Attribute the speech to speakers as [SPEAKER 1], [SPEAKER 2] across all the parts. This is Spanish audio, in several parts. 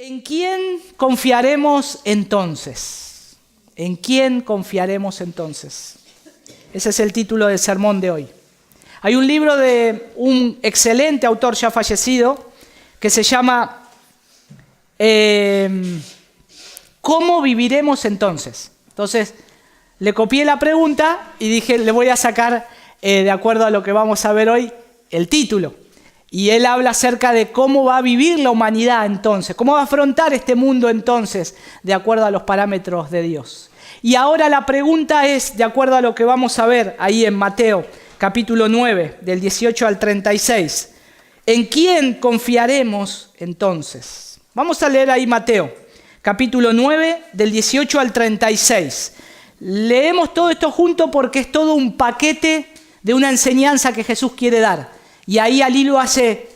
[SPEAKER 1] ¿En quién confiaremos entonces? ¿En quién confiaremos entonces? Ese es el título del sermón de hoy. Hay un libro de un excelente autor ya fallecido que se llama ¿Cómo viviremos entonces? Entonces, le copié la pregunta y dije, le voy a sacar, de acuerdo a lo que vamos a ver hoy, el título. Y él habla acerca de cómo va a vivir la humanidad entonces, cómo va a afrontar este mundo entonces, de acuerdo a los parámetros de Dios. Y ahora la pregunta es, de acuerdo a lo que vamos a ver ahí en Mateo, capítulo 9, del 18 al 36. ¿En quién confiaremos entonces? Vamos a leer ahí Mateo, capítulo 9, del 18 al 36. Leemos todo esto junto porque es todo un paquete de una enseñanza que Jesús quiere dar. Y ahí al hilo hace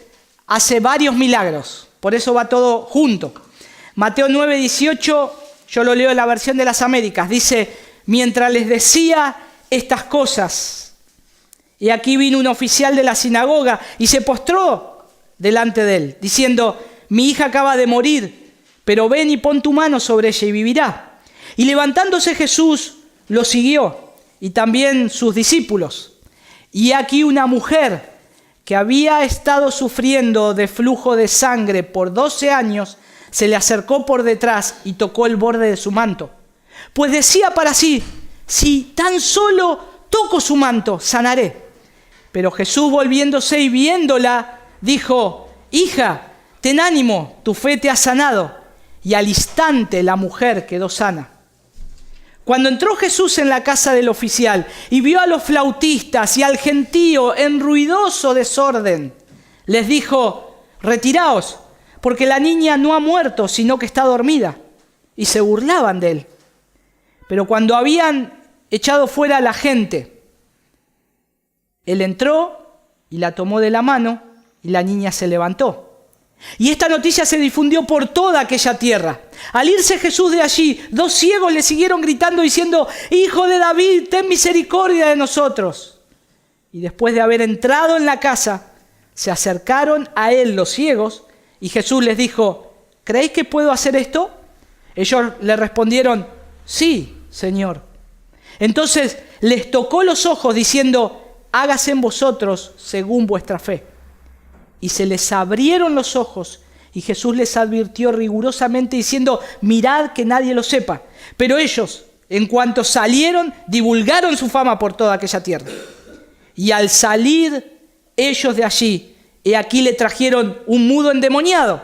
[SPEAKER 1] varios milagros. Por eso va todo junto. Mateo 9, 18, yo lo leo en la versión de las Américas. Dice, mientras les decía estas cosas, y aquí vino un oficial de la sinagoga y se postró delante de él, diciendo, mi hija acaba de morir, pero ven y pon tu mano sobre ella y vivirá. Y levantándose Jesús lo siguió, y también sus discípulos. Y aquí una mujer que había estado sufriendo de flujo de sangre por 12 años, se le acercó por detrás y tocó el borde de su manto. Pues decía para sí, si tan solo toco su manto, sanaré. Pero Jesús, volviéndose y viéndola, dijo, hija, ten ánimo, tu fe te ha sanado. Y al instante la mujer quedó sana. Cuando entró Jesús en la casa del oficial y vio a los flautistas y al gentío en ruidoso desorden, les dijo, retiraos, porque la niña no ha muerto, sino que está dormida. Y se burlaban de él. Pero cuando habían echado fuera a la gente, él entró y la tomó de la mano y la niña se levantó. Y esta noticia se difundió por toda aquella tierra. Al irse Jesús de allí, 2 ciegos le siguieron gritando diciendo, Hijo de David, ten misericordia de nosotros. Y después de haber entrado en la casa, se acercaron a él los ciegos y Jesús les dijo, ¿creéis que puedo hacer esto? Ellos le respondieron, sí, Señor. Entonces les tocó los ojos diciendo, hágase en vosotros según vuestra fe. Y se les abrieron los ojos y Jesús les advirtió rigurosamente diciendo, mirad que nadie lo sepa. Pero ellos, en cuanto salieron, divulgaron su fama por toda aquella tierra. Y al salir ellos de allí, he aquí le trajeron un mudo endemoniado.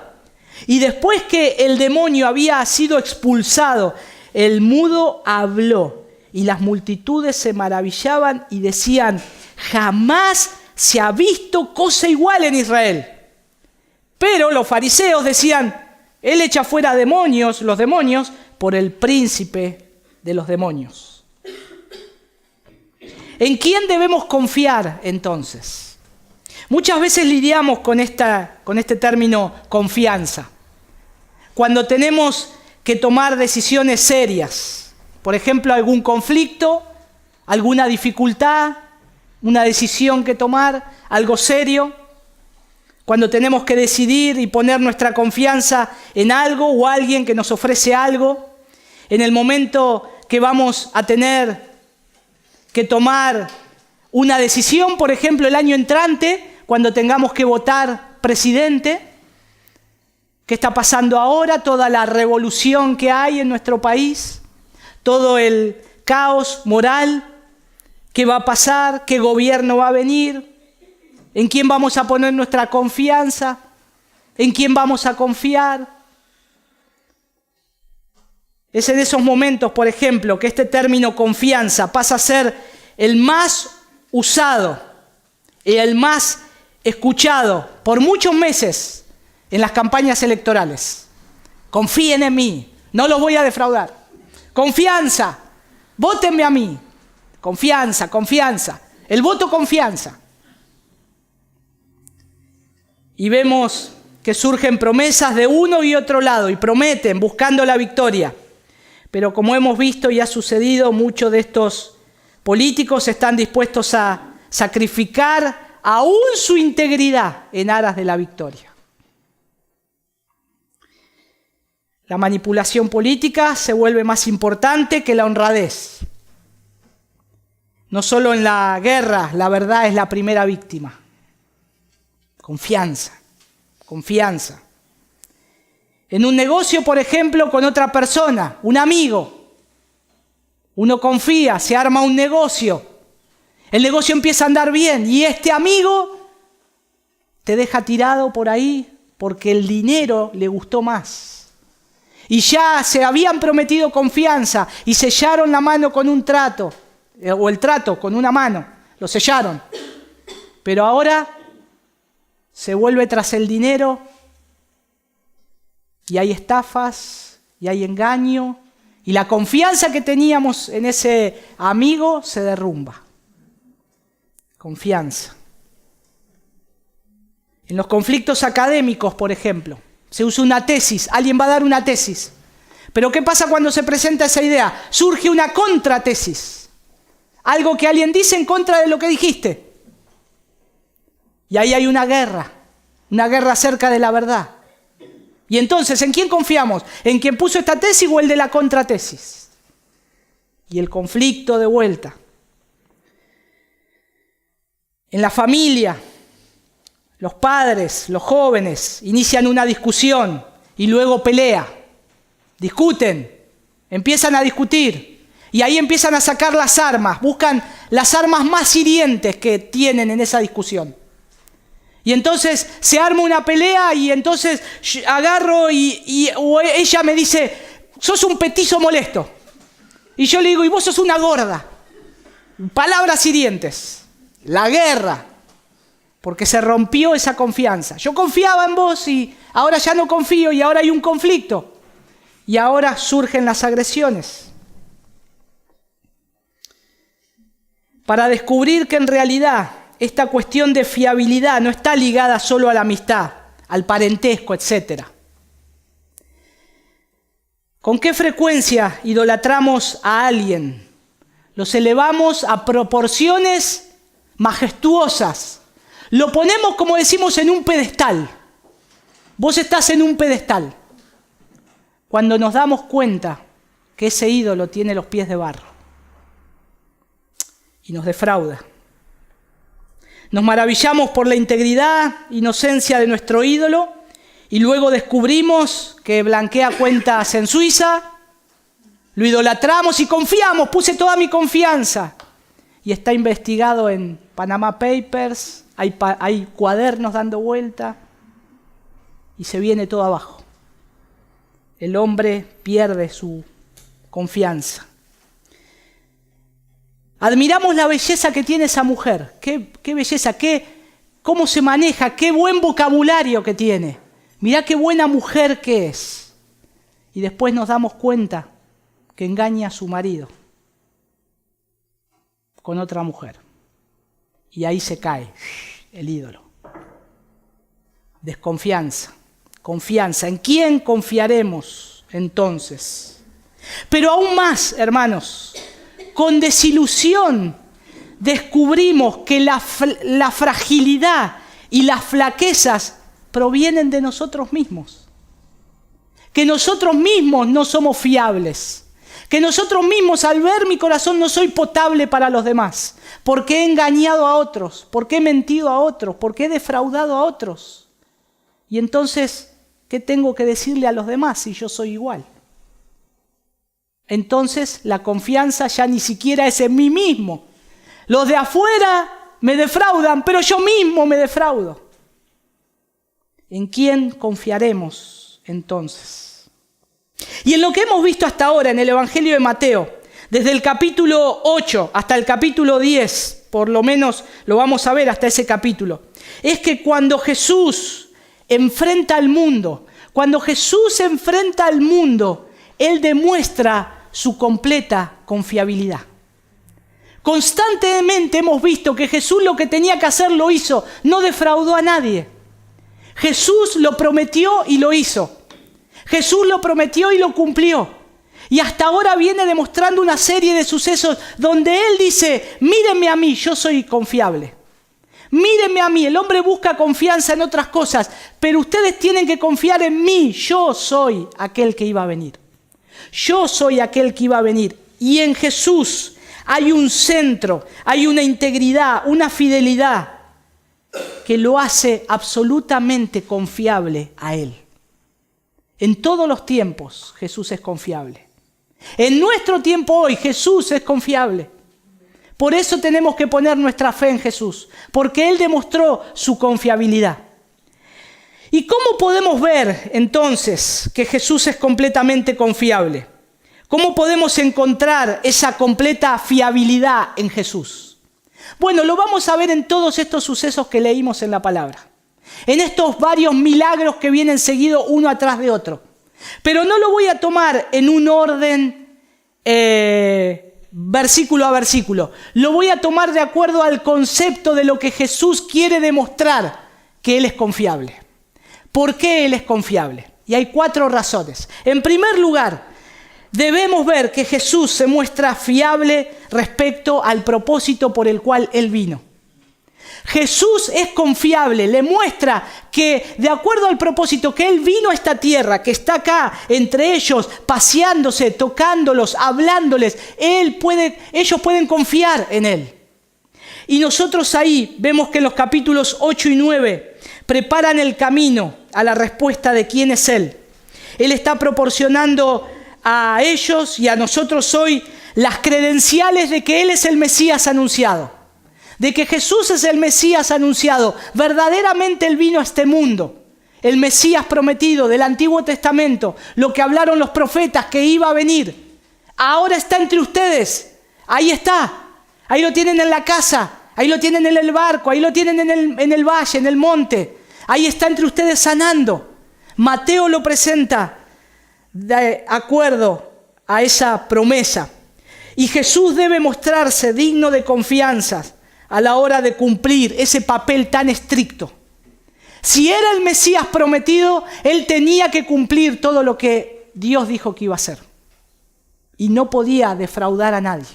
[SPEAKER 1] Y después que el demonio había sido expulsado, el mudo habló. Y las multitudes se maravillaban y decían, jamás se ha visto cosa igual en Israel. Pero los fariseos decían, él echa fuera demonios, los demonios, por el príncipe de los demonios. ¿En quién debemos confiar entonces? Muchas veces lidiamos con este término confianza. Cuando tenemos que tomar decisiones serias, por ejemplo, algún conflicto, alguna dificultad, una decisión que tomar, algo serio, cuando tenemos que decidir y poner nuestra confianza en algo o alguien que nos ofrece algo, en el momento que vamos a tener que tomar una decisión, por ejemplo, el año entrante, cuando tengamos que votar presidente, ¿qué está pasando ahora? Toda la revolución que hay en nuestro país, todo el caos moral. ¿Qué va a pasar? ¿Qué gobierno va a venir? ¿En quién vamos a poner nuestra confianza? ¿En quién vamos a confiar? Es en esos momentos, por ejemplo, que este término confianza pasa a ser el más usado y el más escuchado por muchos meses en las campañas electorales. Confíen en mí, no los voy a defraudar. Confianza, vótenme a mí. Confianza, confianza. El voto confianza. Y vemos que surgen promesas de uno y otro lado y prometen buscando la victoria. Pero como hemos visto y ha sucedido, muchos de estos políticos están dispuestos a sacrificar aún su integridad en aras de la victoria. La manipulación política se vuelve más importante que la honradez. No solo en la guerra, la verdad es la primera víctima. Confianza, confianza. En un negocio, por ejemplo, con otra persona, un amigo. Uno confía, se arma un negocio. El negocio empieza a andar bien y este amigo te deja tirado por ahí porque el dinero le gustó más. Y ya se habían prometido confianza y sellaron la mano con un trato, o el trato con una mano, lo sellaron. Pero ahora se vuelve tras el dinero y hay estafas y hay engaño y la confianza que teníamos en ese amigo se derrumba. Confianza. En los conflictos académicos, por ejemplo, se usa una tesis, alguien va a dar una tesis. Pero ¿qué pasa cuando se presenta esa idea? Surge una contratesis. Algo que alguien dice en contra de lo que dijiste. Y ahí hay una guerra acerca de la verdad. Y entonces, ¿en quién confiamos? ¿En quien puso esta tesis o el de la contratesis? Y el conflicto de vuelta. En la familia, los padres, los jóvenes, inician una discusión y luego pelea. Discuten, empiezan a discutir y ahí empiezan a sacar las armas, buscan las armas más hirientes que tienen en esa discusión. Y entonces se arma una pelea y entonces agarro o ella me dice, sos un petizo molesto. Y yo le digo, y vos sos una gorda. Palabras hirientes. La guerra. Porque se rompió esa confianza. Yo confiaba en vos y ahora ya no confío y ahora hay un conflicto. Y ahora surgen las agresiones. Para descubrir que en realidad esta cuestión de fiabilidad no está ligada solo a la amistad, al parentesco, etc. ¿Con qué frecuencia idolatramos a alguien? Los elevamos a proporciones majestuosas. Lo ponemos, como decimos, en un pedestal. Vos estás en un pedestal. Cuando nos damos cuenta que ese ídolo tiene los pies de barro. Y nos defrauda. Nos maravillamos por la integridad, inocencia de nuestro ídolo y luego descubrimos que blanquea cuentas en Suiza, lo idolatramos y confiamos, puse toda mi confianza. Y está investigado en Panama Papers, hay cuadernos dando vuelta y se viene todo abajo. El hombre pierde su confianza. Admiramos la belleza que tiene esa mujer. Qué belleza, cómo se maneja, qué buen vocabulario que tiene. Mirá qué buena mujer que es. Y después nos damos cuenta que engaña a su marido con otra mujer. Y ahí se cae el ídolo. Desconfianza, confianza. ¿En quién confiaremos entonces? Pero aún más, hermanos, con desilusión descubrimos que la fragilidad y las flaquezas provienen de nosotros mismos. Que nosotros mismos no somos fiables. Que nosotros mismos, al ver mi corazón, no soy potable para los demás. Porque he engañado a otros, porque he mentido a otros, porque he defraudado a otros. Y entonces, ¿qué tengo que decirle a los demás si yo soy igual? Entonces la confianza ya ni siquiera es en mí mismo. Los de afuera me defraudan, pero yo mismo me defraudo. ¿En quién confiaremos entonces? Y en lo que hemos visto hasta ahora en el Evangelio de Mateo, desde el capítulo 8 hasta el capítulo 10, por lo menos lo vamos a ver hasta ese capítulo, es que cuando Jesús enfrenta al mundo, Él demuestra su completa confiabilidad. Constantemente hemos visto que Jesús lo que tenía que hacer lo hizo, no defraudó a nadie. Jesús lo prometió y lo hizo. Jesús lo prometió y lo cumplió. Y hasta ahora viene demostrando una serie de sucesos donde Él dice, mírenme a mí, yo soy confiable. Mírenme a mí. El hombre busca confianza en otras cosas, pero ustedes tienen que confiar en mí. Yo soy aquel que iba a venir. Yo soy aquel que iba a venir. Y en Jesús hay un centro, hay una integridad, una fidelidad que lo hace absolutamente confiable a Él. En todos los tiempos Jesús es confiable. En nuestro tiempo hoy Jesús es confiable. Por eso tenemos que poner nuestra fe en Jesús, porque Él demostró su confiabilidad. ¿Y cómo podemos ver entonces que Jesús es completamente confiable? ¿Cómo podemos encontrar esa completa fiabilidad en Jesús? Bueno, lo vamos a ver en todos estos sucesos que leímos en la palabra. En estos varios milagros que vienen seguidos uno atrás de otro. Pero no lo voy a tomar en un orden versículo a versículo. Lo voy a tomar de acuerdo al concepto de lo que Jesús quiere demostrar que Él es confiable. ¿Por qué Él es confiable? Y hay 4 razones. En primer lugar, debemos ver que Jesús se muestra fiable respecto al propósito por el cual Él vino. Jesús es confiable, le muestra que de acuerdo al propósito que Él vino a esta tierra, que está acá entre ellos, paseándose, tocándolos, hablándoles, ellos pueden confiar en Él. Y nosotros ahí vemos que en los capítulos 8 y 9 preparan el camino a la respuesta de quién es Él. Él está proporcionando a ellos y a nosotros hoy las credenciales de que Él es el Mesías anunciado. De que Jesús es el Mesías anunciado. Verdaderamente Él vino a este mundo. El Mesías prometido del Antiguo Testamento. Lo que hablaron los profetas que iba a venir. Ahora está entre ustedes. Ahí está. Ahí lo tienen en la casa. Ahí lo tienen en el barco. Ahí lo tienen en el valle, en el monte. Ahí está entre ustedes sanando. Mateo lo presenta de acuerdo a esa promesa. Y Jesús debe mostrarse digno de confianza a la hora de cumplir ese papel tan estricto. Si era el Mesías prometido, Él tenía que cumplir todo lo que Dios dijo que iba a hacer. Y no podía defraudar a nadie.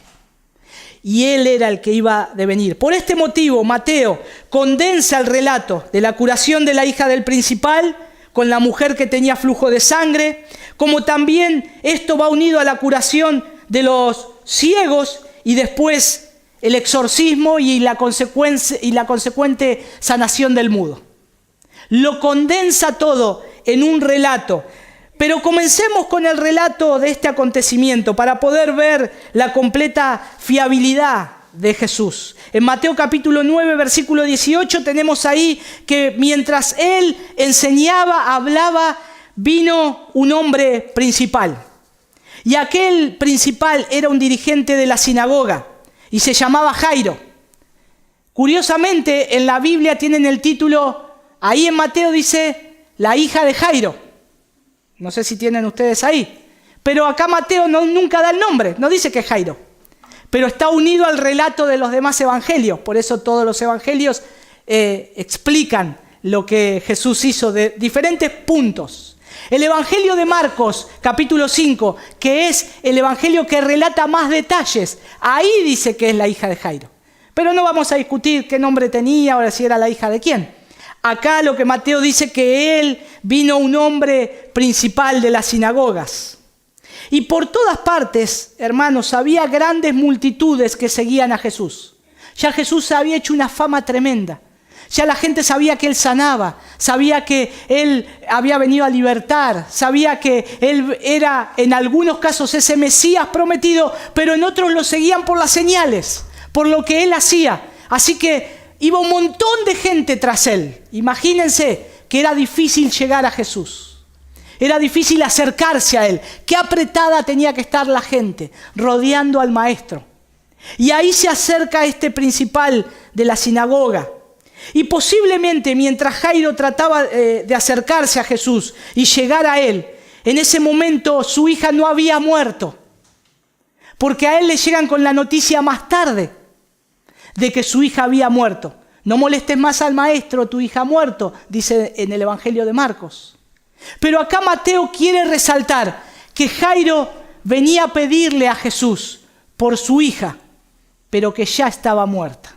[SPEAKER 1] Y Él era el que iba a venir. Por este motivo, Mateo condensa el relato de la curación de la hija del principal con la mujer que tenía flujo de sangre, como también esto va unido a la curación de los ciegos y después el exorcismo y la consecuente sanación del mudo. Lo condensa todo en un relato. Pero comencemos con el relato de este acontecimiento para poder ver la completa fiabilidad de Jesús. En Mateo capítulo 9, versículo 18 tenemos ahí que mientras Él enseñaba, hablaba, vino un hombre principal. Y aquel principal era un dirigente de la sinagoga. Y se llamaba Jairo. Curiosamente, en la Biblia tienen el título, ahí en Mateo dice, la hija de Jairo. No sé si tienen ustedes ahí. Pero acá Mateo nunca da el nombre, no dice que es Jairo. Pero está unido al relato de los demás evangelios. Por eso todos los evangelios explican lo que Jesús hizo de diferentes puntos. El Evangelio de Marcos, capítulo 5, que es el Evangelio que relata más detalles, ahí dice que es la hija de Jairo. Pero no vamos a discutir qué nombre tenía o si era la hija de quién. Acá lo que Mateo dice que él vino un hombre principal de las sinagogas. Y por todas partes, hermanos, había grandes multitudes que seguían a Jesús. Ya Jesús había hecho una fama tremenda. Ya la gente sabía que Él sanaba, sabía que Él había venido a libertar, sabía que Él era en algunos casos ese Mesías prometido, pero en otros lo seguían por las señales, por lo que Él hacía. Así que iba un montón de gente tras Él. Imagínense que era difícil llegar a Jesús. Era difícil acercarse a Él. Qué apretada tenía que estar la gente rodeando al Maestro. Y ahí se acerca este principal de la sinagoga. Y posiblemente mientras Jairo trataba de acercarse a Jesús y llegar a Él, en ese momento su hija no había muerto. Porque a él le llegan con la noticia más tarde de que su hija había muerto. No molestes más al maestro, tu hija ha muerto, dice en el Evangelio de Marcos. Pero acá Mateo quiere resaltar que Jairo venía a pedirle a Jesús por su hija, pero que ya estaba muerta.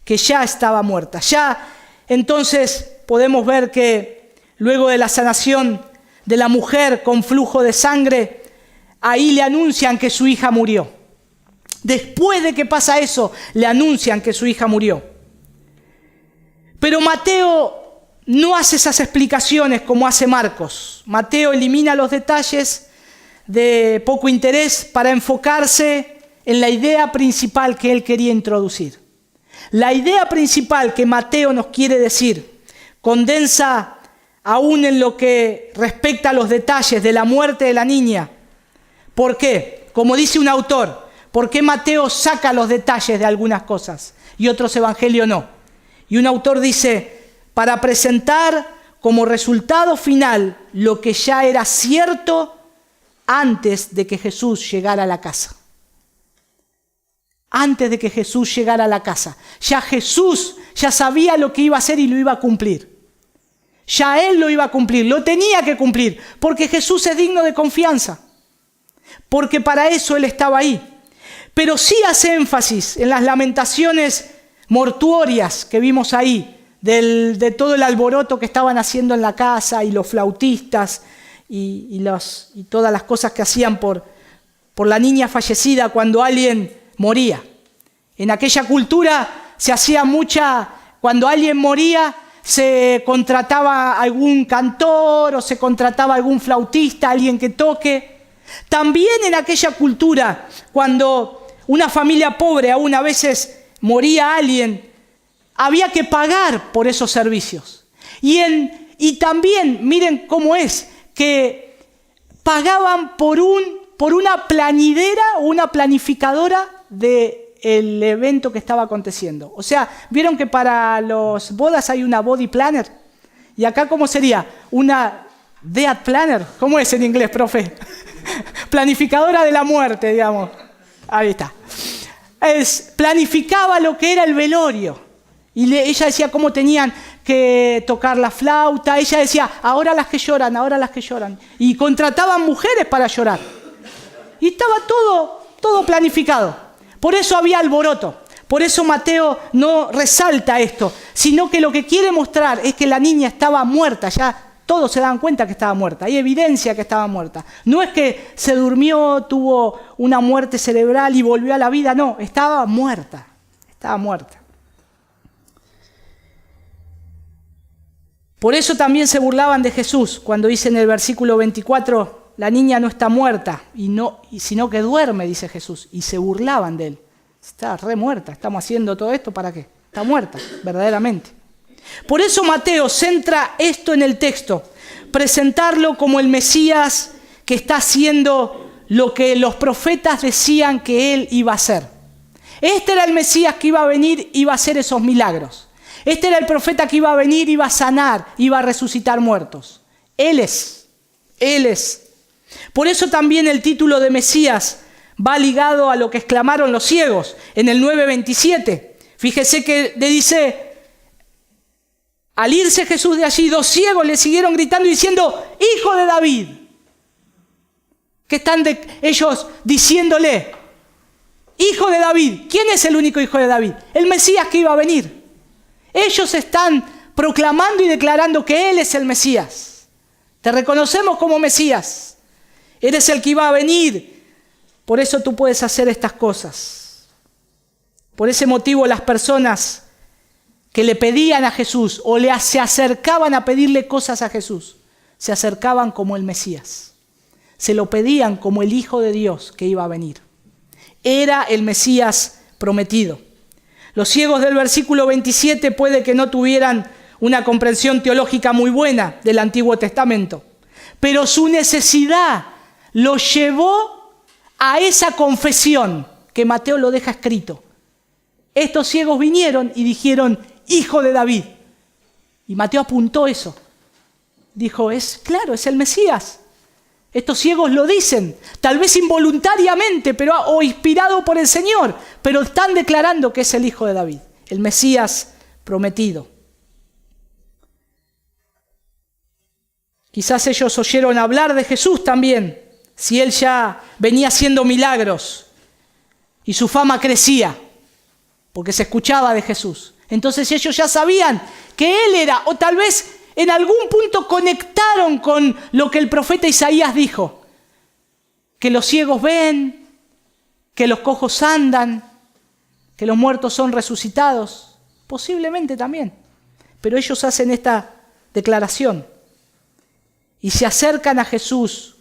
[SPEAKER 1] que ya estaba muerta. Ya entonces podemos ver que luego de la sanación de la mujer con flujo de sangre, ahí le anuncian que su hija murió. Después de que pasa eso, le anuncian que su hija murió. Pero Mateo no hace esas explicaciones como hace Marcos. Mateo elimina los detalles de poco interés para enfocarse en la idea principal que él quería introducir. La idea principal que Mateo nos quiere decir condensa aún en lo que respecta a los detalles de la muerte de la niña. ¿Por qué? Como dice un autor, ¿por qué Mateo saca los detalles de algunas cosas y otros evangelios no? Y un autor dice, para presentar como resultado final lo que ya era cierto antes de que Jesús llegara a la casa. Antes de que Jesús llegara a la casa. Ya Jesús ya sabía lo que iba a hacer y lo iba a cumplir. Ya Él lo iba a cumplir, lo tenía que cumplir, porque Jesús es digno de confianza. Porque para eso Él estaba ahí. Pero sí hace énfasis en las lamentaciones mortuorias que vimos ahí, de todo el alboroto que estaban haciendo en la casa y los flautistas y todas las cosas que hacían por la niña fallecida cuando alguien moría. En aquella cultura se hacía cuando alguien moría se contrataba algún cantor o se contrataba algún flautista, alguien que toque. También en aquella cultura, cuando una familia pobre aún a veces moría alguien, había que pagar por esos servicios. Y también, miren cómo es, que pagaban por una planidera o una planificadora del evento que estaba aconteciendo. O sea, vieron que para las bodas hay una body planner. Y acá, ¿cómo sería? Una death planner. ¿Cómo es en inglés, profe? Planificadora de la muerte, digamos. Ahí está. Planificaba lo que era el velorio. Y ella decía cómo tenían que tocar la flauta. Ella decía, ahora las que lloran, ahora las que lloran. Y contrataban mujeres para llorar. Y estaba todo planificado. Por eso había alboroto. Por eso Mateo no resalta esto, sino que lo que quiere mostrar es que la niña estaba muerta. Ya todos se dan cuenta que estaba muerta. Hay evidencia que estaba muerta. No es que se durmió, tuvo una muerte cerebral y volvió a la vida. No, estaba muerta. Estaba muerta. Por eso también se burlaban de Jesús cuando dice en el versículo 24, la niña no está muerta, sino que duerme, dice Jesús. Y se burlaban de él. Está re muerta, estamos haciendo todo esto ¿para qué? Está muerta, verdaderamente. Por eso Mateo centra esto en el texto, presentarlo como el Mesías que está haciendo lo que los profetas decían que él iba a hacer. Este era el Mesías que iba a venir, iba a hacer esos milagros. Este era el profeta que iba a venir, iba a sanar, iba a resucitar muertos. Él es. Por eso también el título de Mesías va ligado a lo que exclamaron los ciegos en el 9:27. Fíjese que le dice, al irse Jesús de allí, 2 ciegos le siguieron gritando y diciendo, Hijo de David. ¿Qué están ellos diciéndole? Hijo de David. ¿Quién es el único hijo de David? El Mesías que iba a venir. Ellos están proclamando y declarando que Él es el Mesías. Te reconocemos como Mesías. Eres el que iba a venir. Por eso tú puedes hacer estas cosas. Por ese motivo las personas que le pedían a Jesús o se acercaban a pedirle cosas a Jesús, se acercaban como el Mesías. Se lo pedían como el Hijo de Dios que iba a venir. Era el Mesías prometido. Los ciegos del versículo 27 puede que no tuvieran una comprensión teológica muy buena del Antiguo Testamento, pero su necesidad los llevó a esa confesión que Mateo lo deja escrito. Estos ciegos vinieron y dijeron, Hijo de David. Y Mateo apuntó eso. Dijo, claro, es el Mesías. Estos ciegos lo dicen, tal vez involuntariamente o inspirado por el Señor, pero están declarando que es el Hijo de David, el Mesías prometido. Quizás ellos oyeron hablar de Jesús también, si Él ya venía haciendo milagros y su fama crecía, porque se escuchaba de Jesús. Entonces ellos ya sabían que Él era, o tal vez en algún punto conectaron con lo que el profeta Isaías dijo. Que los ciegos ven, que los cojos andan, que los muertos son resucitados. Posiblemente también. Pero ellos hacen esta declaración y se acercan a Jesús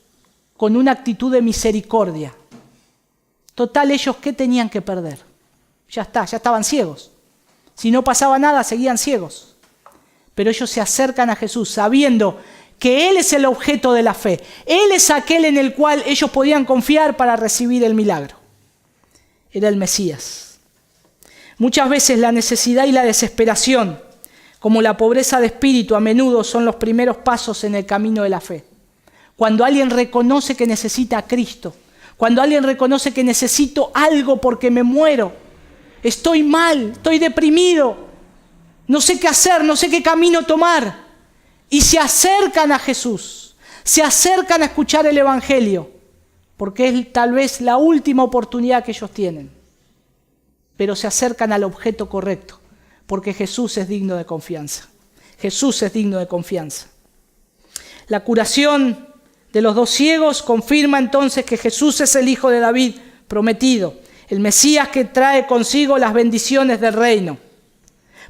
[SPEAKER 1] con una actitud de misericordia. Total, ellos, ¿qué tenían que perder? Ya estaban ciegos. Si no pasaba nada, seguían ciegos. Pero ellos se acercan a Jesús sabiendo que Él es el objeto de la fe. Él es aquel en el cual ellos podían confiar para recibir el milagro. Era el Mesías. Muchas veces la necesidad y la desesperación, como la pobreza de espíritu, a menudo son los primeros pasos en el camino de la fe. Cuando alguien reconoce que necesita a Cristo, cuando alguien reconoce que necesito algo porque me muero, estoy mal, estoy deprimido, no sé qué hacer, no sé qué camino tomar, y se acercan a Jesús, se acercan a escuchar el Evangelio, porque es tal vez la última oportunidad que ellos tienen, pero se acercan al objeto correcto, porque Jesús es digno de confianza. Jesús es digno de confianza. La curación de los dos ciegos confirma entonces que Jesús es el Hijo de David prometido, el Mesías que trae consigo las bendiciones del reino.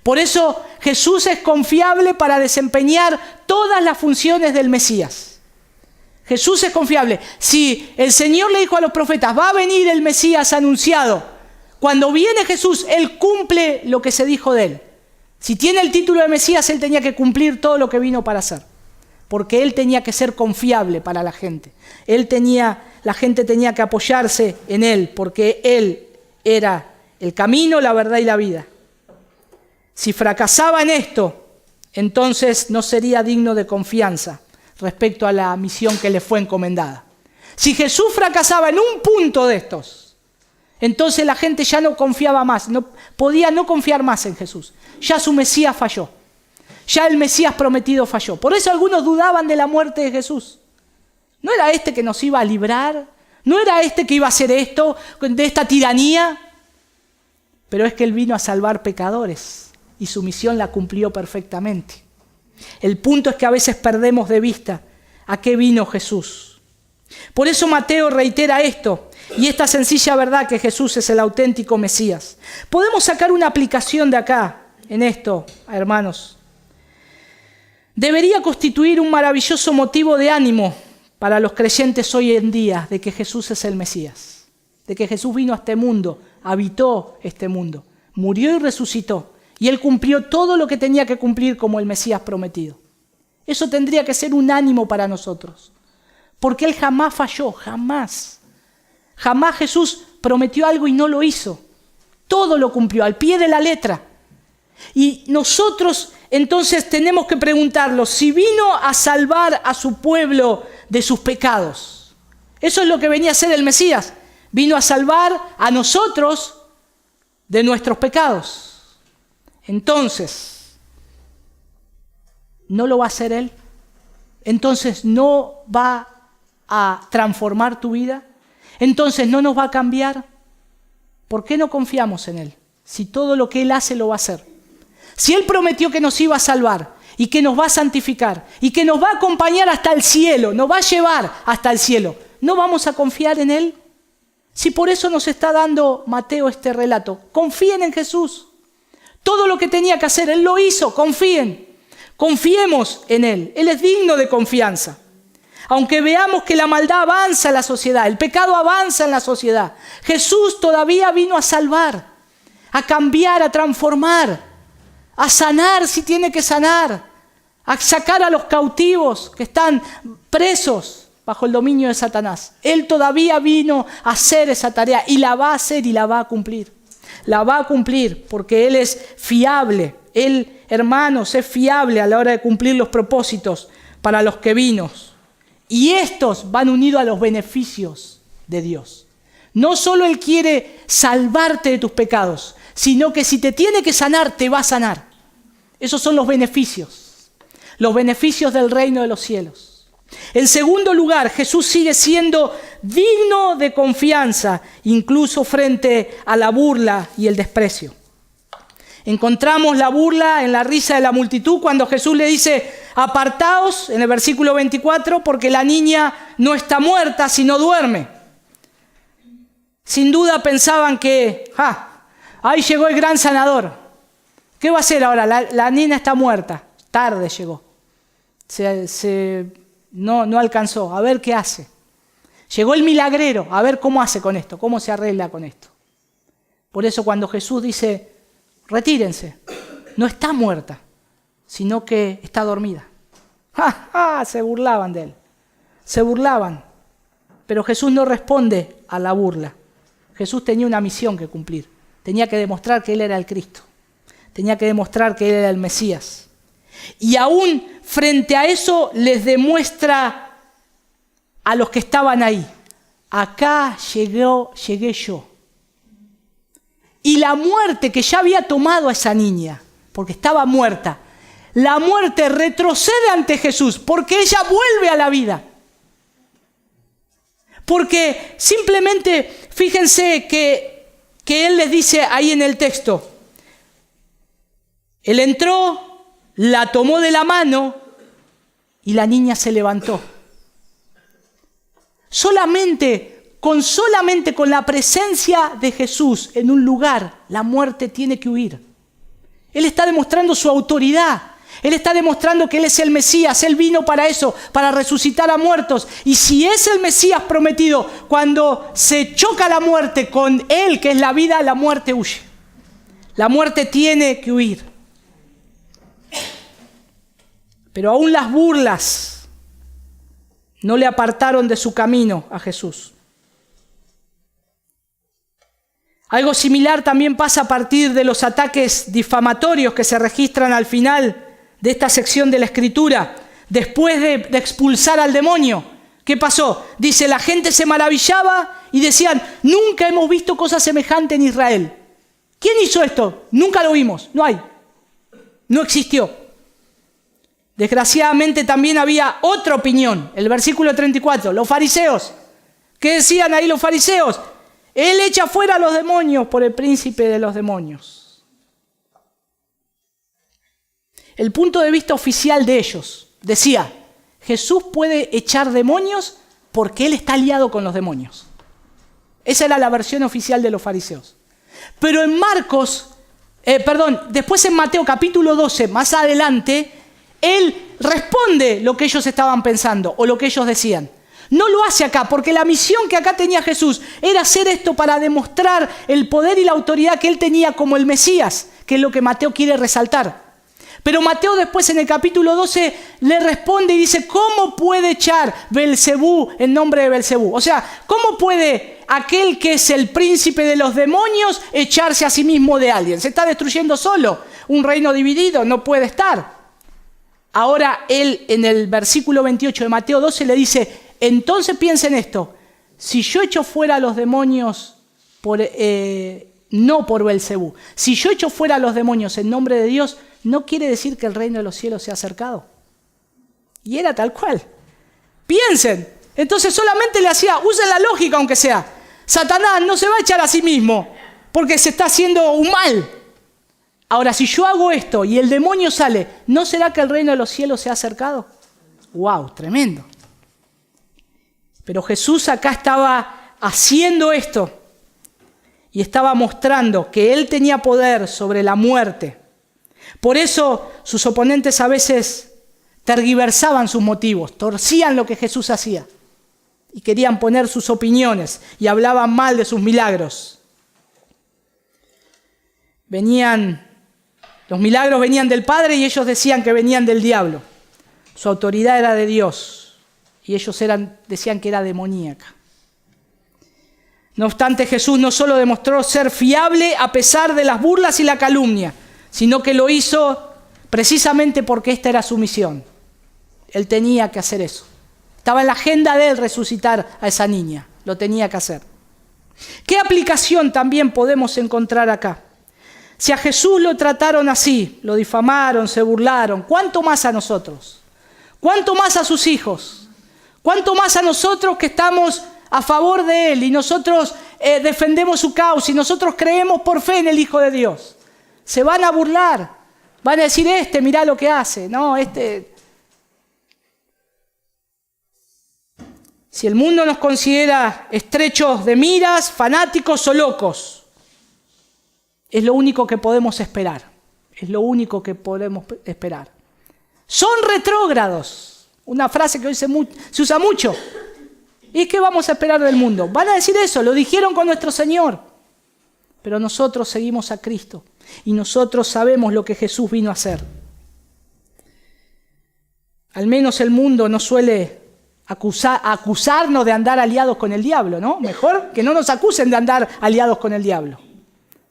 [SPEAKER 1] Por eso Jesús es confiable para desempeñar todas las funciones del Mesías. Jesús es confiable. Si el Señor le dijo a los profetas, va a venir el Mesías anunciado, cuando viene Jesús, Él cumple lo que se dijo de Él. Si tiene el título de Mesías, Él tenía que cumplir todo lo que vino para hacer. Porque Él tenía que ser confiable para la gente. La gente tenía que apoyarse en Él, porque Él era el camino, la verdad y la vida. Si fracasaba en esto, entonces no sería digno de confianza respecto a la misión que le fue encomendada. Si Jesús fracasaba en un punto de estos, entonces la gente ya no confiaba más, podía no confiar más en Jesús. Ya su Mesías falló. Ya el Mesías prometido falló. Por eso algunos dudaban de la muerte de Jesús. ¿No era este que nos iba a librar? ¿No era este que iba a hacer esto, de esta tiranía? Pero es que Él vino a salvar pecadores y su misión la cumplió perfectamente. El punto es que a veces perdemos de vista a qué vino Jesús. Por eso Mateo reitera esto y esta sencilla verdad que Jesús es el auténtico Mesías. Podemos sacar una aplicación de acá, en esto, hermanos. Debería constituir un maravilloso motivo de ánimo para los creyentes hoy en día de que Jesús es el Mesías, de que Jesús vino a este mundo, habitó este mundo, murió y resucitó, y Él cumplió todo lo que tenía que cumplir como el Mesías prometido. Eso tendría que ser un ánimo para nosotros, porque Él jamás falló, jamás. Jamás Jesús prometió algo y no lo hizo. Todo lo cumplió al pie de la letra. Y nosotros entonces tenemos que preguntarnos si vino a salvar a su pueblo de sus pecados. Eso es lo que venía a hacer el Mesías. Vino a salvar a nosotros de nuestros pecados. Entonces, ¿no lo va a hacer Él? Entonces, ¿no va a transformar tu vida? Entonces, ¿no nos va a cambiar? ¿Por qué no confiamos en Él? Si todo lo que Él hace lo va a hacer. Si Él prometió que nos iba a salvar y que nos va a santificar y que nos va a acompañar hasta el cielo, nos va a llevar hasta el cielo, ¿no vamos a confiar en Él? Si por eso nos está dando Mateo este relato, confíen en Jesús. Todo lo que tenía que hacer, Él lo hizo, confíen. Confiemos en Él, Él es digno de confianza. Aunque veamos que la maldad avanza en la sociedad, el pecado avanza en la sociedad, Jesús todavía vino a salvar, a cambiar, a transformar, a sanar si tiene que sanar, a sacar a los cautivos que están presos bajo el dominio de Satanás. Él todavía vino a hacer esa tarea y la va a hacer y la va a cumplir. La va a cumplir porque Él es fiable. Él, hermanos, es fiable a la hora de cumplir los propósitos para los que vino. Y estos van unidos a los beneficios de Dios. No solo Él quiere salvarte de tus pecados, sino que si te tiene que sanar, te va a sanar. Esos son los beneficios del reino de los cielos. En segundo lugar, Jesús sigue siendo digno de confianza, incluso frente a la burla y el desprecio. Encontramos la burla en la risa de la multitud cuando Jesús le dice: apartaos, en el versículo 24, porque la niña no está muerta, sino duerme. Sin duda pensaban que, ahí llegó el gran sanador. ¿Qué va a hacer ahora? La niña está muerta. Tarde llegó. No alcanzó. A ver qué hace. Llegó el milagrero. A ver cómo hace con esto. Cómo se arregla con esto. Por eso cuando Jesús dice: retírense, no está muerta, sino que está dormida. Se burlaban de él. Se burlaban. Pero Jesús no responde a la burla. Jesús tenía una misión que cumplir. Tenía que demostrar que Él era el Cristo. Tenía que demostrar que Él era el Mesías. Y aún frente a eso les demuestra a los que estaban ahí: acá llegué yo. Y la muerte que ya había tomado a esa niña, porque estaba muerta, la muerte retrocede ante Jesús, porque ella vuelve a la vida. Porque simplemente, fíjense que Él les dice ahí en el texto: Él entró, la tomó de la mano y la niña se levantó. Solamente con la presencia de Jesús en un lugar, la muerte tiene que huir. Él está demostrando su autoridad. Él está demostrando que Él es el Mesías. Él vino para eso, para resucitar a muertos. Y si es el Mesías prometido, cuando se choca la muerte con Él, que es la vida, la muerte huye. La muerte tiene que huir. Pero aún las burlas no le apartaron de su camino a Jesús. Algo similar también pasa a partir de los ataques difamatorios que se registran al final de esta sección de la Escritura, después de expulsar al demonio. ¿Qué pasó? Dice: la gente se maravillaba y decían: nunca hemos visto cosa semejante en Israel. ¿Quién hizo esto? Nunca lo vimos. No hay. No existió. Desgraciadamente también había otra opinión. El versículo 34, los fariseos. ¿Qué decían ahí los fariseos? Él echa fuera a los demonios por el príncipe de los demonios. El punto de vista oficial de ellos decía: Jesús puede echar demonios porque Él está aliado con los demonios. Esa era la versión oficial de los fariseos. Pero en después en Mateo capítulo 12, más adelante, Él responde lo que ellos estaban pensando o lo que ellos decían. No lo hace acá, porque la misión que acá tenía Jesús era hacer esto para demostrar el poder y la autoridad que Él tenía como el Mesías, que es lo que Mateo quiere resaltar. Pero Mateo después en el capítulo 12 le responde y dice: ¿cómo puede echar Belcebú en nombre de Belcebú? O sea, ¿cómo puede aquel que es el príncipe de los demonios echarse a sí mismo de alguien? Se está destruyendo solo. Un reino dividido no puede estar. Ahora Él en el versículo 28 de Mateo 12 le dice: entonces piensen esto: si yo echo fuera a los demonios no por Belcebú, si yo echo fuera a los demonios en nombre de Dios, no quiere decir que el reino de los cielos se ha acercado. Y era tal cual. Piensen. Entonces solamente le hacía: usen la lógica aunque sea. Satanás no se va a echar a sí mismo porque se está haciendo un mal. Ahora, si yo hago esto y el demonio sale, ¿no será que el reino de los cielos se ha acercado? ¡Wow! Tremendo. Pero Jesús acá estaba haciendo esto y estaba mostrando que Él tenía poder sobre la muerte. Por eso sus oponentes a veces tergiversaban sus motivos, torcían lo que Jesús hacía y querían poner sus opiniones y hablaban mal de sus milagros. Los milagros venían del Padre y ellos decían que venían del diablo. Su autoridad era de Dios. Y ellos decían que era demoníaca. No obstante, Jesús no solo demostró ser fiable a pesar de las burlas y la calumnia, sino que lo hizo precisamente porque esta era su misión. Él tenía que hacer eso. Estaba en la agenda de Él resucitar a esa niña. Lo tenía que hacer. ¿Qué aplicación también podemos encontrar acá? Si a Jesús lo trataron así, lo difamaron, se burlaron, ¿cuánto más a nosotros? ¿Cuánto más a sus hijos? ¿Cuánto más a nosotros que estamos a favor de Él y nosotros defendemos su causa y nosotros creemos por fe en el Hijo de Dios? Se van a burlar. Van a decir, mirá lo que hace. No, Si el mundo nos considera estrechos de miras, fanáticos o locos, es lo único que podemos esperar. Es lo único que podemos esperar. Son retrógrados. Una frase que hoy se usa mucho. ¿Y qué vamos a esperar del mundo? Van a decir eso, lo dijeron con nuestro Señor. Pero nosotros seguimos a Cristo y nosotros sabemos lo que Jesús vino a hacer. Al menos el mundo no suele acusarnos de andar aliados con el diablo, ¿no? Mejor que no nos acusen de andar aliados con el diablo,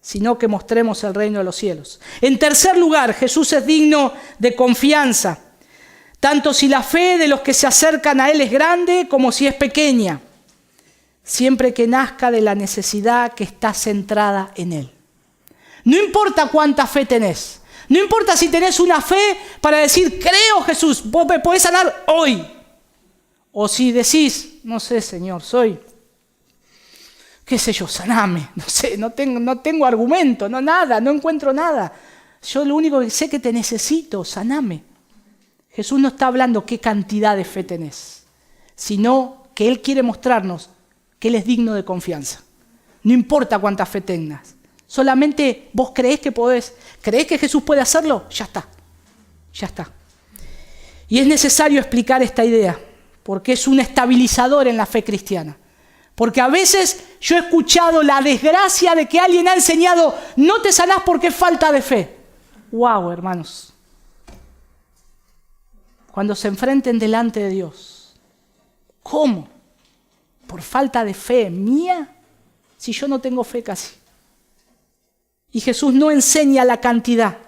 [SPEAKER 1] sino que mostremos el reino de los cielos. En tercer lugar, Jesús es digno de confianza, tanto si la fe de los que se acercan a Él es grande como si es pequeña, siempre que nazca de la necesidad que está centrada en Él. No importa cuánta fe tenés, no importa si tenés una fe para decir, creo Jesús, vos me podés sanar hoy. O si decís, no sé Señor, qué sé yo, saname, no sé, no tengo argumento, no encuentro nada. Yo lo único que sé que te necesito, saname. Jesús no está hablando qué cantidad de fe tenés, sino que Él quiere mostrarnos que Él es digno de confianza. No importa cuánta fe tengas, solamente vos creés que podés, creés que Jesús puede hacerlo, ya está. Y es necesario explicar esta idea, porque es un estabilizador en la fe cristiana. Porque a veces yo he escuchado la desgracia de que alguien ha enseñado, no te sanás porque es falta de fe. ¡Wow, hermanos! Cuando se enfrenten delante de Dios, ¿cómo? ¿Por falta de fe mía? Si yo no tengo fe casi. Y Jesús no enseña la cantidad.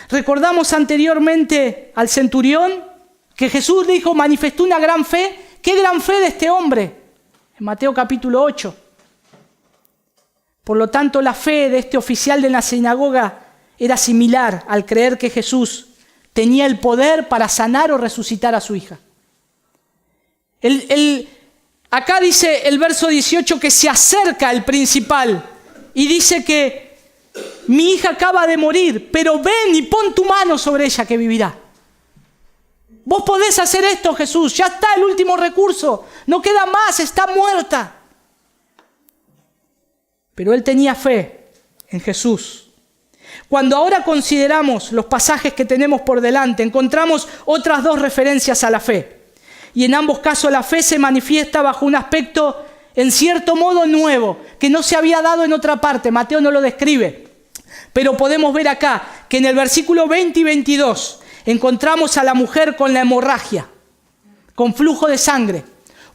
[SPEAKER 1] Recordamos anteriormente al centurión que Jesús dijo, manifestó una gran fe. ¿Qué gran fe de este hombre? En Mateo capítulo 8. Por lo tanto, la fe de este oficial de la sinagoga era similar al creer que Jesús tenía el poder para sanar o resucitar a su hija. Acá dice el verso 18 que se acerca el principal y dice que mi hija acaba de morir, pero ven y pon tu mano sobre ella que vivirá. Vos podés hacer esto, Jesús, ya está el último recurso, no queda más, está muerta. Pero él tenía fe en Jesús. Cuando ahora consideramos los pasajes que tenemos por delante, encontramos otras dos referencias a la fe. Y en ambos casos la fe se manifiesta bajo un aspecto en cierto modo nuevo, que no se había dado en otra parte. Mateo no lo describe, pero podemos ver acá que en el versículo 20 y 22 encontramos a la mujer con la hemorragia, con flujo de sangre.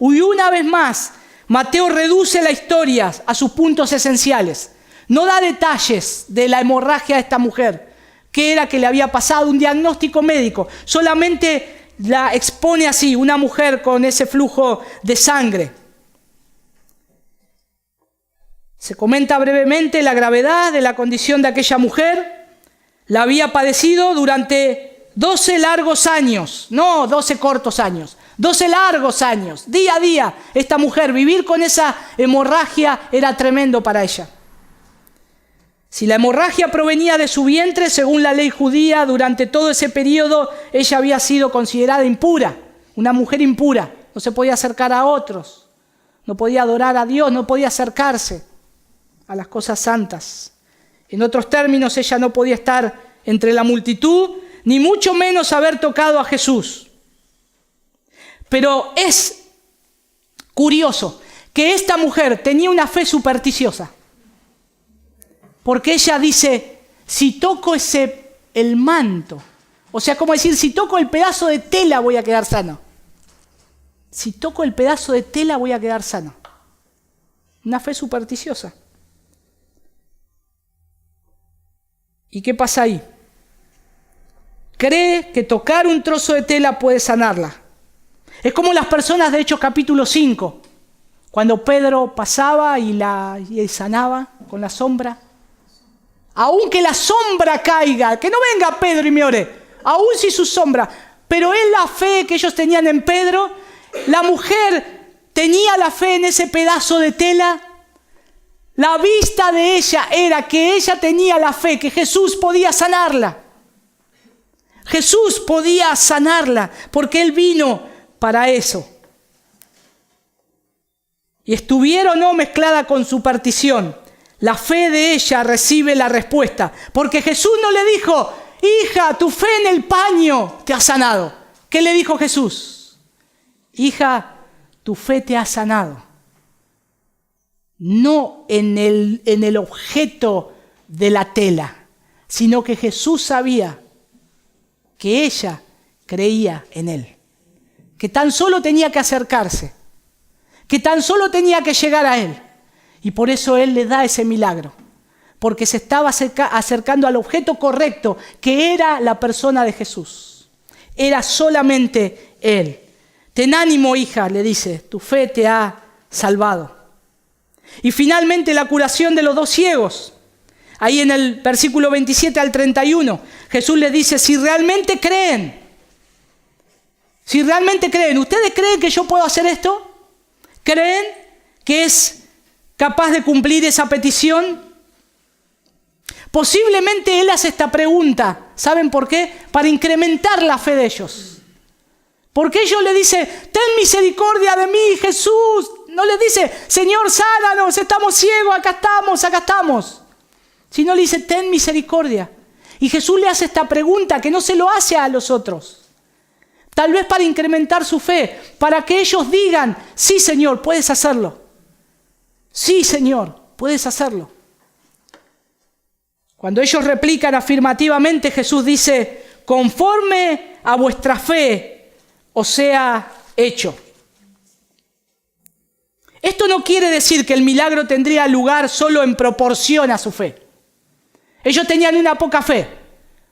[SPEAKER 1] Y una vez más, Mateo reduce la historia a sus puntos esenciales. No da detalles de la hemorragia de esta mujer, qué era que le había pasado, un diagnóstico médico. Solamente la expone así, una mujer con ese flujo de sangre. Se comenta brevemente la gravedad de la condición de aquella mujer. La había padecido durante 12 largos años, no 12 cortos años, 12 largos años, día a día. Esta mujer, vivir con esa hemorragia era tremendo para ella. Si la hemorragia provenía de su vientre, según la ley judía, durante todo ese periodo ella había sido considerada impura, una mujer impura. No se podía acercar a otros, no podía adorar a Dios, no podía acercarse a las cosas santas. En otros términos, ella no podía estar entre la multitud, ni mucho menos haber tocado a Jesús. Pero es curioso que esta mujer tenía una fe supersticiosa. Porque ella dice, si toco el manto, o sea, como decir, si toco el pedazo de tela voy a quedar sano. Si toco el pedazo de tela voy a quedar sano. Una fe supersticiosa. ¿Y qué pasa ahí? Cree que tocar un trozo de tela puede sanarla. Es como las personas de Hechos capítulo 5, cuando Pedro pasaba y sanaba con la sombra. Aunque la sombra caiga, que no venga Pedro y me ore, aún si su sombra, pero es la fe que ellos tenían en Pedro. La mujer tenía la fe en ese pedazo de tela, La vista de ella era que ella tenía la fe, que Jesús podía sanarla. Jesús podía sanarla porque Él vino para eso. Y estuviera o no mezclada con su partición, la fe de ella recibe la respuesta. Porque Jesús no le dijo, hija, tu fe en el paño te ha sanado. ¿Qué le dijo Jesús? Hija, tu fe te ha sanado. No en el objeto de la tela, sino que Jesús sabía que ella creía en Él. Que tan solo tenía que acercarse. Que tan solo tenía que llegar a Él. Y por eso Él le da ese milagro. Porque se estaba acercando al objeto correcto, que era la persona de Jesús. Era solamente Él. Ten ánimo, hija, le dice, tu fe te ha salvado. Y finalmente la curación de los dos ciegos. Ahí en el versículo 27 al 31, Jesús les dice, si realmente creen, ¿ustedes creen que yo puedo hacer esto? ¿Creen que es capaz de cumplir esa petición? Posiblemente Él hace esta pregunta, ¿saben por qué? Para incrementar la fe de ellos. Porque ellos le dicen, ten misericordia de mí, Jesús. No les dice, Señor, sánanos, estamos ciegos, acá estamos. Sino le dice, ten misericordia. Y Jesús le hace esta pregunta que no se lo hace a los otros. Tal vez para incrementar su fe, para que ellos digan, sí, Señor, puedes hacerlo. Sí, Señor, puedes hacerlo. Cuando ellos replican afirmativamente, Jesús dice, conforme a vuestra fe os sea hecho. Esto no quiere decir que el milagro tendría lugar solo en proporción a su fe. Ellos tenían una poca fe.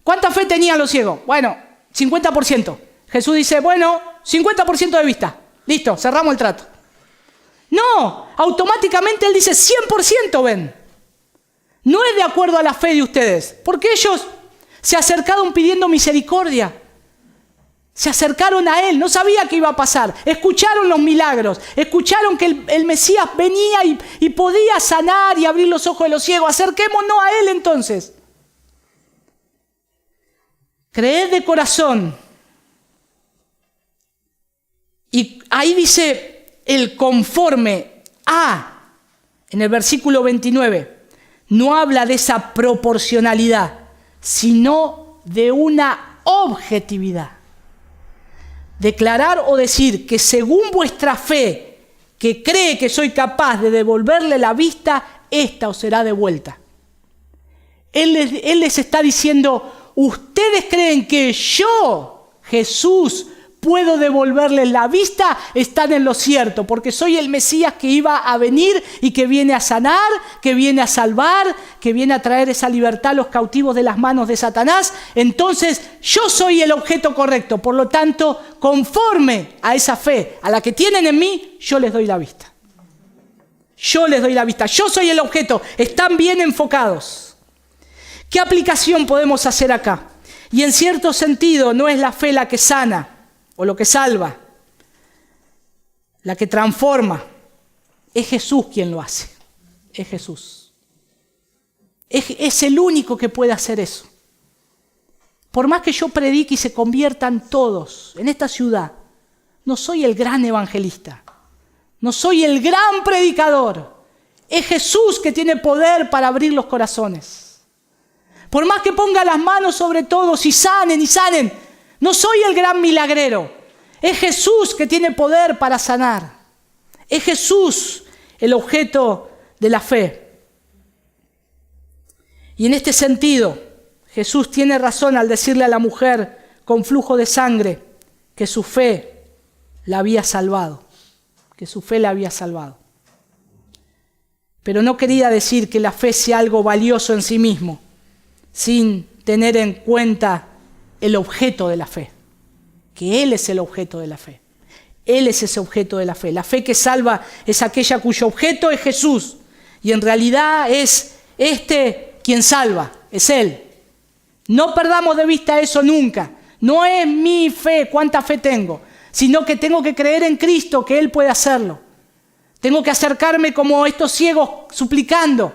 [SPEAKER 1] ¿Cuánta fe tenían los ciegos? Bueno, 50%. Jesús dice, bueno, 50% de vista. Listo, cerramos el trato. No, automáticamente Él dice, 100% ven. No es de acuerdo a la fe de ustedes, porque ellos se acercaron pidiendo misericordia. Se acercaron a Él, no sabía qué iba a pasar. Escucharon los milagros, escucharon que el Mesías venía y podía sanar y abrir los ojos de los ciegos. Acerquémonos a Él entonces. Creed de corazón. Y ahí dice el conforme a, en el versículo 29, no habla de esa proporcionalidad, sino de una objetividad. Declarar o decir que según vuestra fe, que cree que soy capaz de devolverle la vista, esta os será devuelta. Él les está diciendo, ustedes creen que yo, Jesús, puedo devolverles la vista, están en lo cierto, porque soy el Mesías que iba a venir y que viene a sanar, que viene a salvar, que viene a traer esa libertad a los cautivos de las manos de Satanás. Entonces yo soy el objeto correcto, por lo tanto, conforme a esa fe, a la que tienen en mí, yo les doy la vista. Yo les doy la vista, yo soy el objeto, están bien enfocados. ¿Qué aplicación podemos hacer acá? Y en cierto sentido no es la fe la que sana, o lo que salva, la que transforma. Es Jesús quien lo hace. Es Jesús. Es el único que puede hacer eso. Por más que yo predique y se conviertan todos en esta ciudad, no soy el gran evangelista. No soy el gran predicador. Es Jesús que tiene poder para abrir los corazones. Por más que ponga las manos sobre todos y sanen, no soy el gran milagrero. Es Jesús que tiene poder para sanar. Es Jesús el objeto de la fe. Y en este sentido, Jesús tiene razón al decirle a la mujer con flujo de sangre que su fe la había salvado. Que su fe la había salvado. Pero no quería decir que la fe sea algo valioso en sí mismo, sin tener en cuenta el objeto de la fe, que Él es el objeto de la fe. Él es ese objeto de la fe. La fe que salva es aquella cuyo objeto es Jesús. Y en realidad es quien salva, es Él. No perdamos de vista eso nunca. No es mi fe, cuánta fe tengo, sino que tengo que creer en Cristo, que Él puede hacerlo. Tengo que acercarme como estos ciegos suplicando.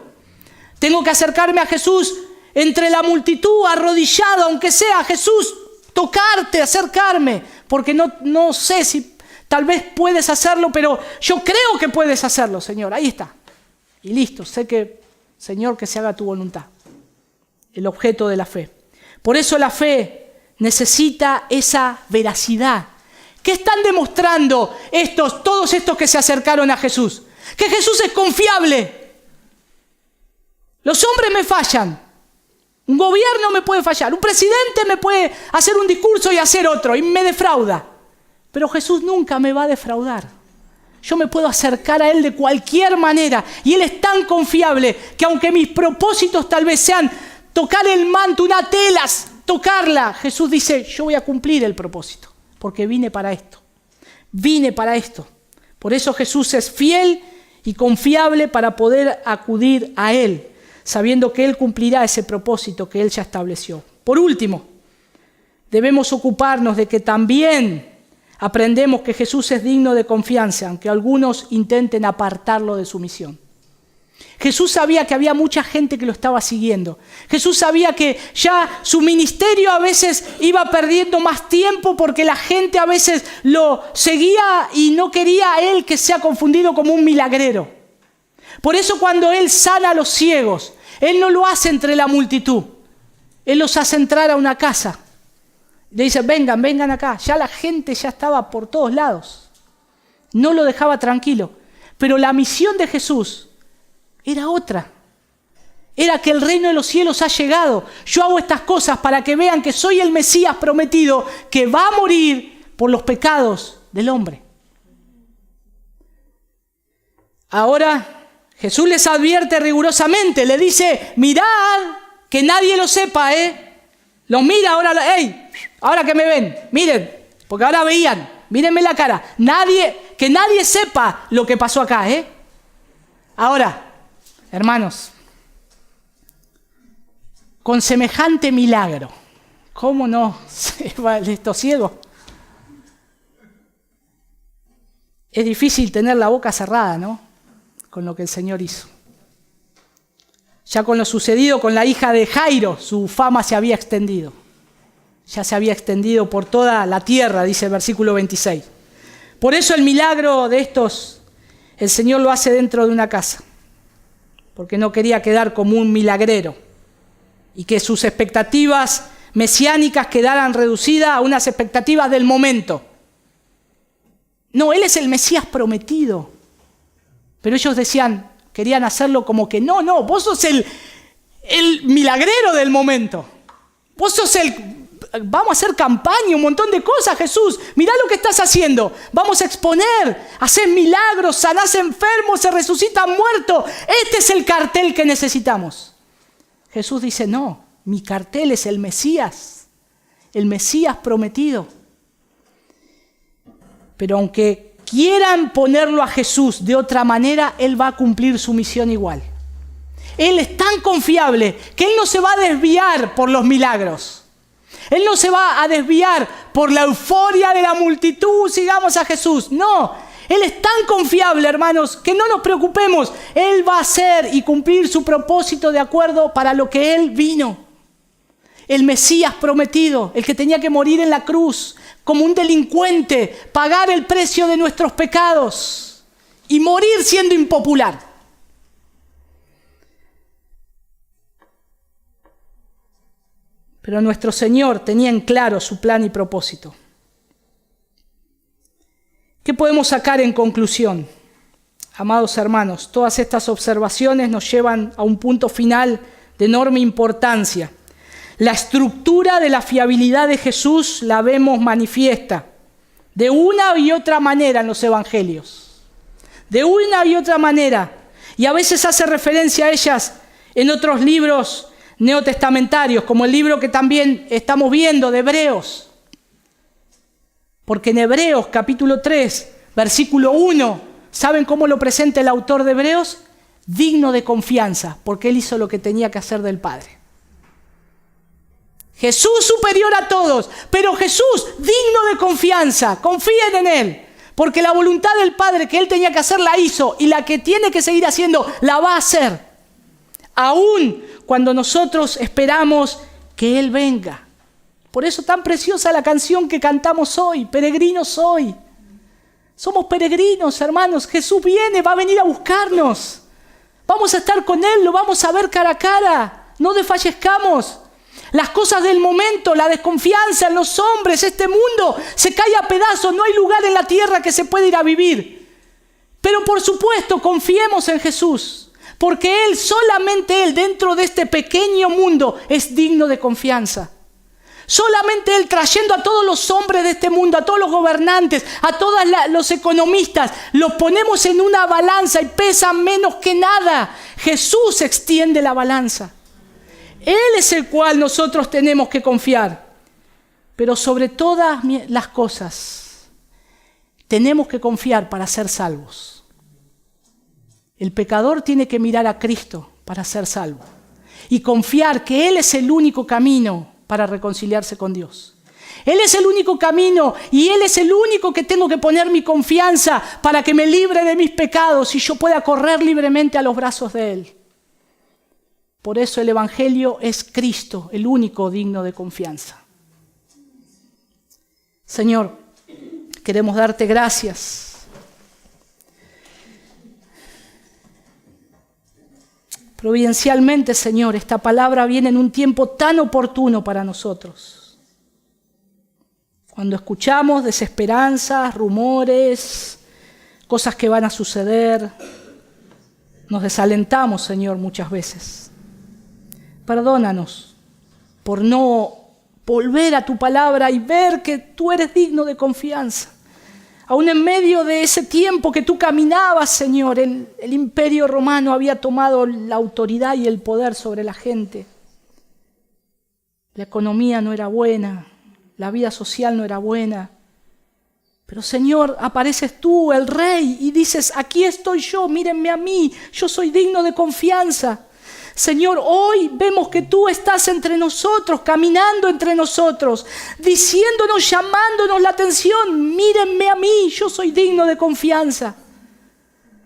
[SPEAKER 1] Tengo que acercarme a Jesús entre la multitud, arrodillado, aunque sea Jesús, tocarte, acercarme, porque no sé si tal vez puedes hacerlo, pero yo creo que puedes hacerlo, Señor. Ahí está. Y listo, sé que, Señor, que se haga tu voluntad. El objeto de la fe. Por eso la fe necesita esa veracidad. ¿Qué están demostrando todos estos que se acercaron a Jesús? Que Jesús es confiable. Los hombres me fallan. Un gobierno me puede fallar. Un presidente me puede hacer un discurso y hacer otro y me defrauda. Pero Jesús nunca me va a defraudar. Yo me puedo acercar a Él de cualquier manera. Y Él es tan confiable que aunque mis propósitos tal vez sean tocar el manto, una tela, tocarla, Jesús dice, yo voy a cumplir el propósito. Porque vine para esto. Vine para esto. Por eso Jesús es fiel y confiable para poder acudir a Él, sabiendo que Él cumplirá ese propósito que Él ya estableció. Por último, debemos ocuparnos de que también aprendemos que Jesús es digno de confianza, aunque algunos intenten apartarlo de su misión. Jesús sabía que había mucha gente que lo estaba siguiendo. Jesús sabía que ya su ministerio a veces iba perdiendo más tiempo porque la gente a veces lo seguía y no quería a Él que sea confundido como un milagrero. Por eso cuando Él sana a los ciegos, Él no lo hace entre la multitud. Él los hace entrar a una casa. Le dice, vengan acá. Ya la gente ya estaba por todos lados. No lo dejaba tranquilo. Pero la misión de Jesús era otra. Era que el reino de los cielos ha llegado. Yo hago estas cosas para que vean que soy el Mesías prometido que va a morir por los pecados del hombre. Ahora Jesús les advierte rigurosamente. Le dice, mirad que nadie lo sepa, Los mira ahora, ahora que me ven, miren, porque ahora veían, mírenme la cara. Que nadie sepa lo que pasó acá, Ahora, hermanos, con semejante milagro, ¿cómo no se va estos ciegos? Es difícil tener la boca cerrada, ¿no? Con lo que el Señor hizo. Ya con lo sucedido con la hija de Jairo, su fama se había extendido. Ya se había extendido por toda la tierra, dice el versículo 26. Por eso el milagro de estos, el Señor lo hace dentro de una casa. Porque no quería quedar como un milagrero y que sus expectativas mesiánicas quedaran reducidas a unas expectativas del momento. No, Él es el Mesías prometido. Pero ellos querían hacerlo como que no, vos sos el milagrero del momento. Vos sos vamos a hacer campaña, un montón de cosas, Jesús. Mirá lo que estás haciendo. Vamos a exponer, hacer milagros, sanás enfermos, se resucitan muertos. Este es el cartel que necesitamos. Jesús dice, no, mi cartel es el Mesías prometido. Pero aunque quieran ponerlo a Jesús de otra manera, Él va a cumplir su misión igual. Él es tan confiable que Él no se va a desviar por los milagros. Él no se va a desviar por la euforia de la multitud, sigamos a Jesús. No, Él es tan confiable, hermanos, que no nos preocupemos. Él va a hacer y cumplir su propósito de acuerdo para lo que Él vino. El Mesías prometido, el que tenía que morir en la cruz como un delincuente, pagar el precio de nuestros pecados y morir siendo impopular. Pero nuestro Señor tenía en claro su plan y propósito. ¿Qué podemos sacar en conclusión? Amados hermanos, todas estas observaciones nos llevan a un punto final de enorme importancia. La estructura de la fiabilidad de Jesús la vemos manifiesta de una y otra manera en los evangelios. De una y otra manera. Y a veces hace referencia a ellas en otros libros neotestamentarios, como el libro que también estamos viendo de Hebreos. Porque en Hebreos capítulo 3, versículo 1, ¿saben cómo lo presenta el autor de Hebreos? Digno de confianza, porque Él hizo lo que tenía que hacer del Padre. Jesús superior a todos, pero Jesús digno de confianza, confíen en Él. Porque la voluntad del Padre que Él tenía que hacer la hizo, y la que tiene que seguir haciendo la va a hacer. Aún cuando nosotros esperamos que Él venga. Por eso tan preciosa la canción que cantamos hoy, Peregrinos hoy. Somos peregrinos, hermanos. Jesús viene, va a venir a buscarnos. Vamos a estar con Él, lo vamos a ver cara a cara. No desfallezcamos. Las cosas del momento, la desconfianza en los hombres, este mundo se cae a pedazos. No hay lugar en la tierra que se pueda ir a vivir. Pero por supuesto, confiemos en Jesús. Porque Él, solamente Él, dentro de este pequeño mundo, es digno de confianza. Solamente Él, trayendo a todos los hombres de este mundo, a todos los gobernantes, a todos los economistas, los ponemos en una balanza y pesan menos que nada. Jesús extiende la balanza. Él es el cual nosotros tenemos que confiar. Pero sobre todas las cosas, tenemos que confiar para ser salvos. El pecador tiene que mirar a Cristo para ser salvo. Y confiar que Él es el único camino para reconciliarse con Dios. Él es el único camino y Él es el único que tengo que poner mi confianza para que me libre de mis pecados y yo pueda correr libremente a los brazos de Él. Por eso el Evangelio es Cristo, el único digno de confianza. Señor, queremos darte gracias. Providencialmente, Señor, esta palabra viene en un tiempo tan oportuno para nosotros. Cuando escuchamos desesperanzas, rumores, cosas que van a suceder, nos desalentamos, Señor, muchas veces. Perdónanos por no volver a tu palabra y ver que tú eres digno de confianza. Aún en medio de ese tiempo que tú caminabas, Señor, el imperio romano había tomado la autoridad y el poder sobre la gente. La economía no era buena, la vida social no era buena. Pero, Señor, apareces tú, el Rey, y dices, aquí estoy yo, mírenme a mí, yo soy digno de confianza. Señor, hoy vemos que tú estás entre nosotros, caminando entre nosotros, diciéndonos, llamándonos la atención. Mírenme a mí, yo soy digno de confianza.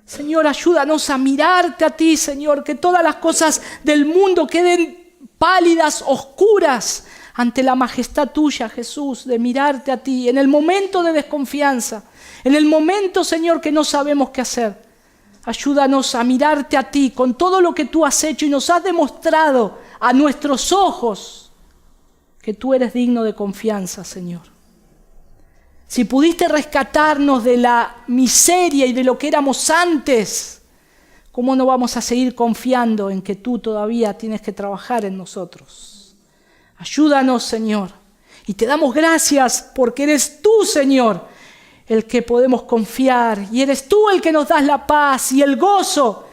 [SPEAKER 1] Señor, ayúdanos a mirarte a ti, Señor, que todas las cosas del mundo queden pálidas, oscuras, ante la majestad tuya, Jesús, de mirarte a ti, en el momento de desconfianza, en el momento, Señor, que no sabemos qué hacer. Ayúdanos a mirarte a ti con todo lo que tú has hecho y nos has demostrado a nuestros ojos que tú eres digno de confianza, Señor. Si pudiste rescatarnos de la miseria y de lo que éramos antes, ¿cómo no vamos a seguir confiando en que tú todavía tienes que trabajar en nosotros? Ayúdanos, Señor. Y te damos gracias porque eres tú, Señor, el que podemos confiar, y eres tú el que nos das la paz y el gozo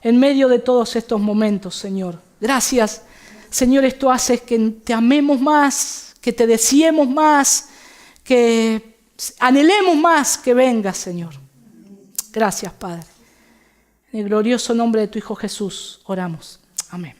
[SPEAKER 1] en medio de todos estos momentos, Señor. Gracias, Señor, esto hace que te amemos más, que te deseemos más, que anhelemos más que vengas, Señor. Gracias, Padre. En el glorioso nombre de tu Hijo Jesús oramos. Amén.